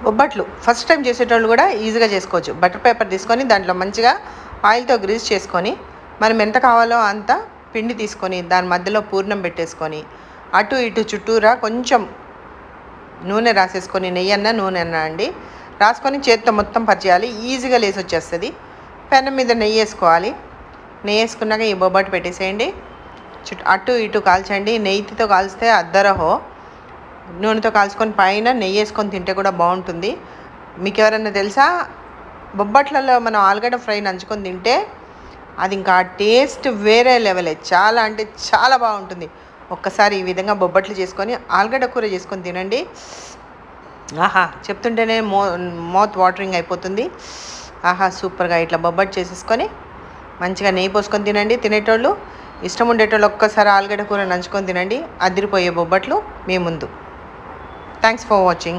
బొబ్బట్లు first time చేసేటోళ్ళు కూడా ఈజీగా చేసుకోవచ్చు. బటర్ పేపర్ తీసుకొని దాంట్లో మంచిగా ఆయిల్తో గ్రీస్ చేసుకొని మనం ఎంత కావాలో అంత పిండి తీసుకొని దాని మధ్యలో పూర్ణం పెట్టేసుకొని అటు ఇటు చుట్టూరా కొంచెం నూనె రాసేసుకొని నూనె అన్న అండి రాసుకొని చేత్తో మొత్తం పరిచేయాలి. ఈజీగా లేసి వచ్చేస్తుంది. పెనం మీద నెయ్యి వేసుకోవాలి. నెయ్యి వేసుకున్నాక ఈ బొబ్బట్టు పెట్టేసేయండి. అటు ఇటు కాల్చండి. నెయ్యితో కాల్స్తే అద్దరహో, నూనెతో కాల్చుకొని పైన నెయ్యి వేసుకొని తింటే కూడా బాగుంటుంది. మీకు ఎవరన్నా తెలుసా, బొబ్బట్లలో మనం ఆలుగడ్డ ఫ్రై నంచుకొని తింటే అది ఇంకా టేస్ట్ వేరే లెవెలే. చాలా అంటే చాలా బాగుంటుంది. ఒక్కసారి ఈ విధంగా బొబ్బట్లు చేసుకొని ఆలుగడ్డ కూర చేసుకొని తినండి. ఆహా, చెప్తుంటేనే మౌత్ వాటరింగ్ అయిపోతుంది. ఆహా, సూపర్గా ఇట్లా బొబ్బట్టు చేసేసుకొని మంచిగా నెయ్యి పోసుకొని తినండి. తినేటోళ్ళు, ఇష్టం ఉండేటోళ్ళు ఒక్కసారి ఆలుగడ్డ కూర నంచుకొని తినండి. అదిరిపోయే బొబ్బట్లు మీ ముందు. Thanks for watching.